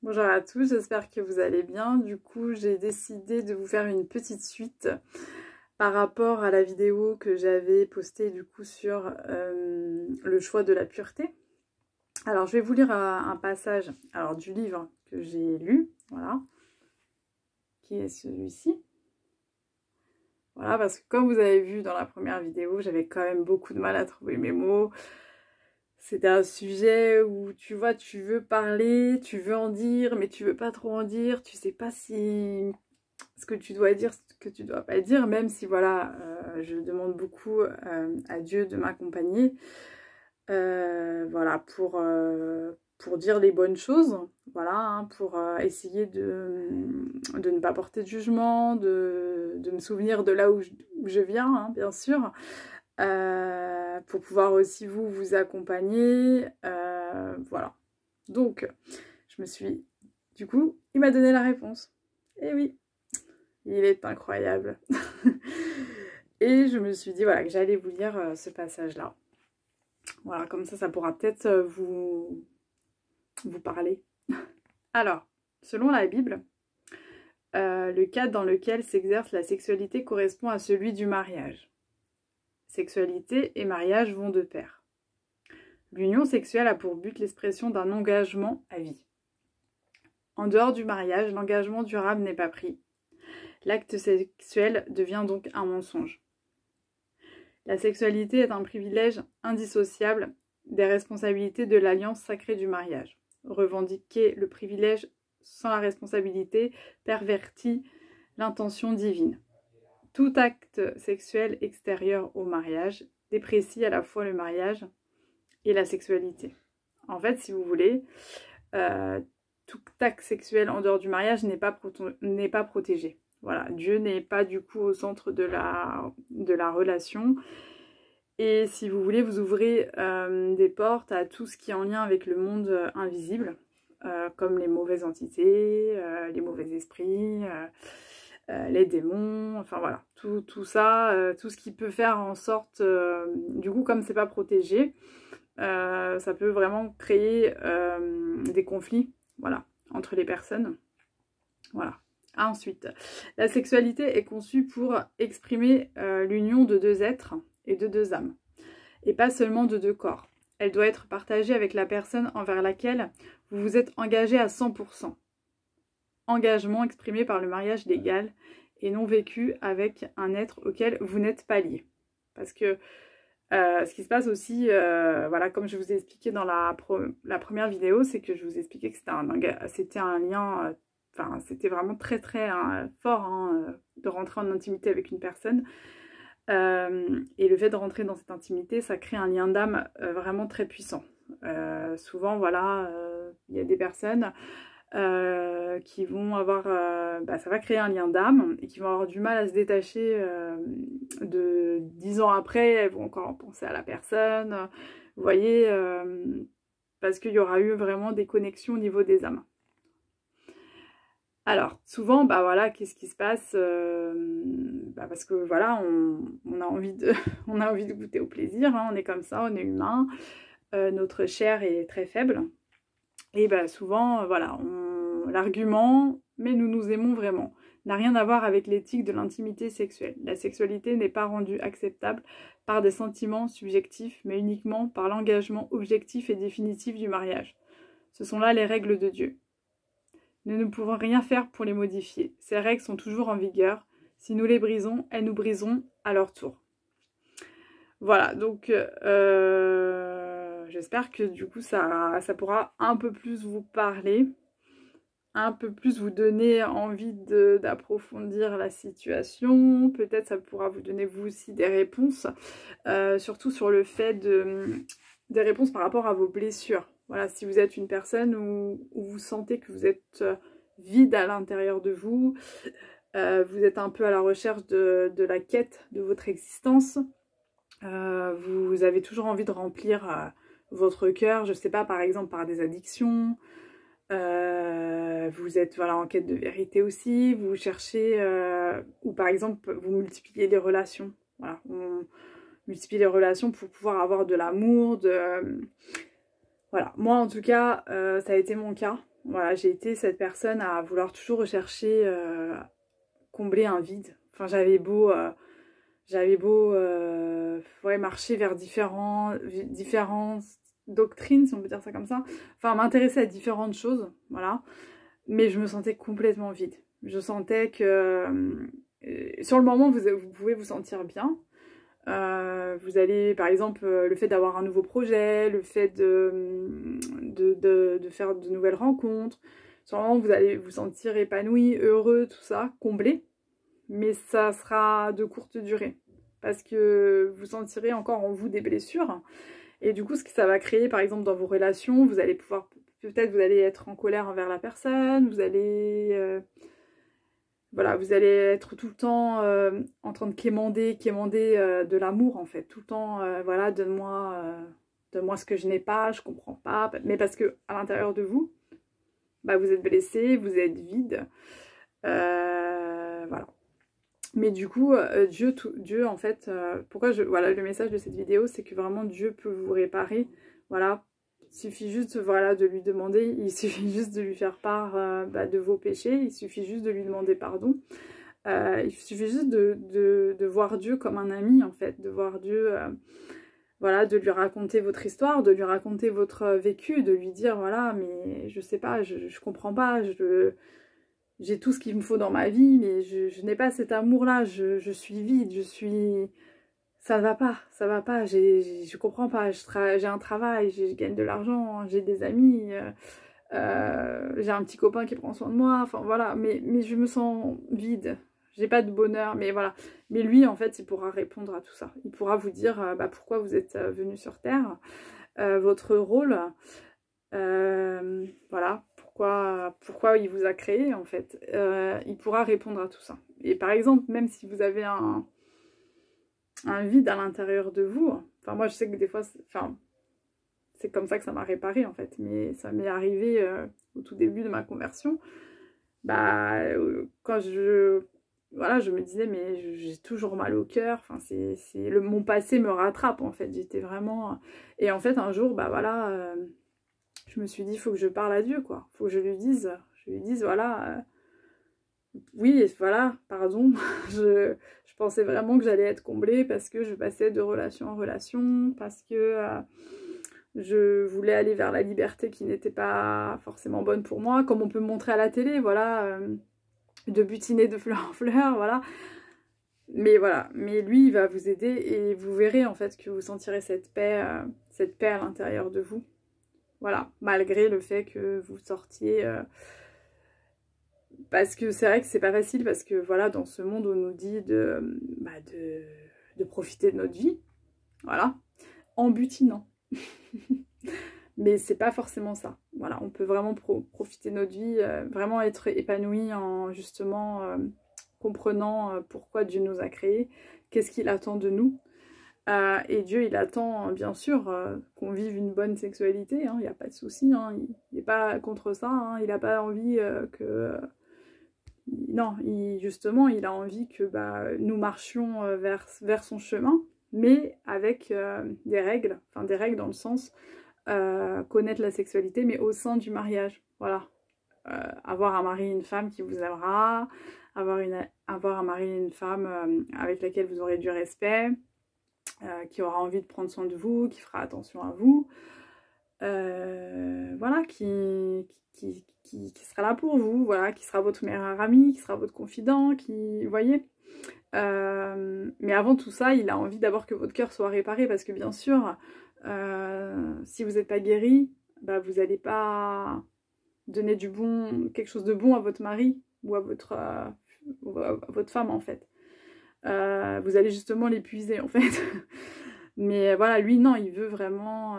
Bonjour à tous, j'espère que vous allez bien. Du coup, j'ai décidé de vous faire une petite suite par rapport à la vidéo que j'avais postée du coup sur le choix de la pureté. Alors, je vais vous lire un passage du livre que j'ai lu, voilà, qui est celui-ci. Voilà, parce que comme vous avez vu dans la première vidéo, j'avais quand même beaucoup de mal à trouver mes mots. C'était un sujet où, tu vois, tu veux parler, tu veux en dire, mais tu veux pas trop en dire. Tu sais pas si ce que tu dois dire, ce que tu dois pas dire, même si, voilà, je demande beaucoup à Dieu de m'accompagner, voilà, pour dire les bonnes choses, voilà, hein, pour essayer de ne pas porter de jugement, de me souvenir de là où je viens, hein, bien sûr. Pour pouvoir aussi vous accompagner, voilà. Donc, je me suis... Du coup, il m'a donné la réponse. Et oui, il est incroyable. Et je me suis dit, voilà, que j'allais vous lire ce passage-là. Voilà, comme ça pourra peut-être vous parler. Alors, selon la Bible, le cadre dans lequel s'exerce la sexualité correspond à celui du mariage. Sexualité et mariage vont de pair. L'union sexuelle a pour but l'expression d'un engagement à vie. En dehors du mariage, l'engagement durable n'est pas pris. L'acte sexuel devient donc un mensonge. La sexualité est un privilège indissociable des responsabilités de l'alliance sacrée du mariage. Revendiquer le privilège sans la responsabilité pervertit l'intention divine. Tout acte sexuel extérieur au mariage déprécie à la fois le mariage et la sexualité. En fait, si vous voulez, tout acte sexuel en dehors du mariage n'est pas protégé. Voilà, Dieu n'est pas du coup au centre de la relation. Et si vous voulez, vous ouvrez des portes à tout ce qui est en lien avec le monde invisible, comme les mauvaises entités, les mauvais esprits, les démons, enfin voilà, tout ça, tout ce qui peut faire en sorte, du coup, comme c'est pas protégé, ça peut vraiment créer des conflits, voilà, entre les personnes. Voilà. Ensuite, la sexualité est conçue pour exprimer l'union de deux êtres et de deux âmes, et pas seulement de deux corps. Elle doit être partagée avec la personne envers laquelle vous vous êtes engagé à 100%. Engagement exprimé par le mariage légal et non vécu avec un être auquel vous n'êtes pas lié. Parce que ce qui se passe aussi, voilà, comme je vous ai expliqué dans la première vidéo, c'est que je vous ai expliqué que c'était un lien, enfin, c'était vraiment très très fort hein, de rentrer en intimité avec une personne. Et le fait de rentrer dans cette intimité, ça crée un lien d'âme vraiment très puissant. Souvent, voilà, il y a des personnes qui vont avoir, ça va créer un lien d'âme et qui vont avoir du mal à se détacher de 10 ans après, elles vont encore penser à la personne, vous voyez, parce qu'il y aura eu vraiment des connexions au niveau des âmes. Alors, souvent, voilà, qu'est-ce qui se passe parce que voilà, on a envie de goûter au plaisir, hein, on est comme ça, on est humain, notre chair est très faible. Et souvent, voilà, l'argument « mais nous nous aimons vraiment » n'a rien à voir avec l'éthique de l'intimité sexuelle. La sexualité n'est pas rendue acceptable par des sentiments subjectifs, mais uniquement par l'engagement objectif et définitif du mariage. Ce sont là les règles de Dieu. Nous ne pouvons rien faire pour les modifier. Ces règles sont toujours en vigueur. Si nous les brisons, elles nous briseront à leur tour. Voilà, donc j'espère que du coup ça pourra un peu plus vous parler, un peu plus vous donner envie d'approfondir la situation. Peut-être ça pourra vous donner vous aussi des réponses, surtout sur le fait des réponses par rapport à vos blessures. Voilà, si vous êtes une personne où vous sentez que vous êtes vide à l'intérieur de vous, vous êtes un peu à la recherche de la quête de votre existence, vous avez toujours envie de remplir votre cœur, je sais pas, par exemple par des addictions, vous êtes voilà, en quête de vérité aussi, vous cherchez, ou par exemple vous multipliez les relations, voilà, on multiplie les relations pour pouvoir avoir de l'amour, voilà, moi en tout cas ça a été mon cas, Voilà, j'ai été cette personne à vouloir toujours rechercher, combler un vide. Enfin, ouais, marcher vers différentes doctrines, si on peut dire ça comme ça. Enfin, m'intéresser à différentes choses, voilà. Mais je me sentais complètement vide. Je sentais que sur le moment, vous pouvez vous sentir bien. Vous allez, par exemple, le fait d'avoir un nouveau projet, le fait de faire de nouvelles rencontres. Sur le moment, vous allez vous sentir épanoui, heureux, tout ça, comblé. Mais ça sera de courte durée. Parce que vous sentirez encore en vous des blessures. Et du coup, ce que ça va créer, par exemple, dans vos relations, vous allez pouvoir... Peut-être vous allez être en colère envers la personne, vous allez... voilà, vous allez être tout le temps en train de quémander de l'amour, en fait. Tout le temps, voilà, donne-moi ce que je n'ai pas, je comprends pas. Mais parce que à l'intérieur de vous, bah, vous êtes blessé, vous êtes vide. Voilà. Mais du coup, Dieu en fait, voilà, le message de cette vidéo, c'est que vraiment Dieu peut vous réparer. Voilà, il suffit juste, voilà, de lui demander, il suffit juste de lui faire part de vos péchés, il suffit juste de lui demander pardon. Il suffit juste de voir Dieu comme un ami, en fait, de voir Dieu, voilà, de lui raconter votre histoire, de lui raconter votre vécu, de lui dire, voilà, mais je sais pas, je comprends pas, j'ai tout ce qu'il me faut dans ma vie, mais je n'ai pas cet amour-là, je suis vide, ça va pas, je comprends pas, j'ai un travail, je gagne de l'argent, j'ai des amis, j'ai un petit copain qui prend soin de moi, enfin voilà, mais je me sens vide, j'ai pas de bonheur, mais voilà. Mais lui, en fait, il pourra répondre à tout ça. Il pourra vous dire pourquoi vous êtes venu sur Terre, votre rôle, voilà, pourquoi il vous a créé, en fait. Il pourra répondre à tout ça. Et par exemple, même si vous avez un vide à l'intérieur de vous, enfin moi je sais que des fois, c'est comme ça que ça m'a réparé, en fait, mais ça m'est arrivé au tout début de ma conversion, quand voilà, je me disais, mais j'ai toujours mal au cœur, enfin, mon passé me rattrape, en fait, j'étais vraiment... Et en fait, un jour, voilà, je me suis dit, il faut que je parle à Dieu, quoi, il faut que je lui dise, voilà, oui, voilà, pardon, je pensais vraiment que j'allais être comblée parce que je passais de relation en relation, parce que je voulais aller vers la liberté qui n'était pas forcément bonne pour moi, comme on peut me montrer à la télé, voilà, de butiner de fleur en fleur, voilà. Mais voilà, mais lui, il va vous aider et vous verrez en fait que vous sentirez cette paix à l'intérieur de vous. Voilà, malgré le fait que vous sortiez... parce que c'est vrai que c'est pas facile, parce que voilà, dans ce monde, on nous dit de profiter de notre vie, voilà, en butinant. Mais c'est pas forcément ça. Voilà, on peut vraiment profiter de notre vie, vraiment être épanoui en justement comprenant pourquoi Dieu nous a créés, qu'est-ce qu'il attend de nous. Et Dieu, il attend bien sûr qu'on vive une bonne sexualité, il n'y a pas de souci, hein, il n'est pas contre ça, hein, il n'a pas envie que... non, justement, il a envie que nous marchions vers son chemin, mais avec des règles, enfin des règles dans le sens... connaître la sexualité, mais au sein du mariage, voilà. Avoir un mari et une femme qui vous aimera, avoir un mari et une femme avec laquelle vous aurez du respect, qui aura envie de prendre soin de vous, qui fera attention à vous, voilà, qui sera là pour vous, voilà, qui sera votre meilleur ami, qui sera votre confident, vous voyez. Mais avant tout ça, il a envie d'abord que votre cœur soit réparé, parce que bien sûr, si vous n'êtes pas guéri, vous n'allez pas donner quelque chose de bon à votre mari ou à votre femme, en fait. Vous allez justement l'épuiser, en fait. Mais voilà, lui, non, il veut vraiment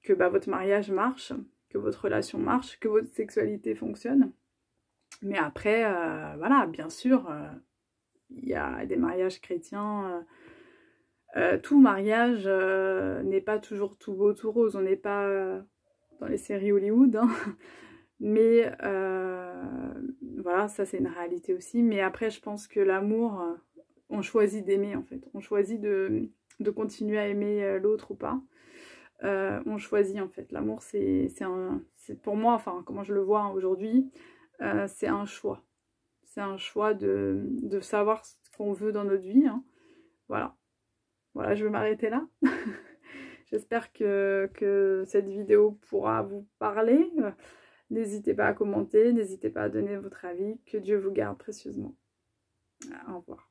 que votre mariage marche, que votre relation marche, que votre sexualité fonctionne. Mais après, voilà, bien sûr, il y a des mariages chrétiens... tout mariage n'est pas toujours tout beau, tout rose. On n'est pas dans les séries Hollywood, hein. Mais voilà, ça c'est une réalité aussi. Mais après, je pense que l'amour, on choisit d'aimer, en fait. On choisit de continuer à aimer l'autre ou pas. On choisit, en fait. L'amour, c'est pour moi, enfin, comment je le vois aujourd'hui, c'est un choix. C'est un choix de savoir ce qu'on veut dans notre vie. Hein. Voilà. Voilà, je vais m'arrêter là. J'espère que cette vidéo pourra vous parler. N'hésitez pas à commenter, n'hésitez pas à donner votre avis. Que Dieu vous garde précieusement. Au revoir.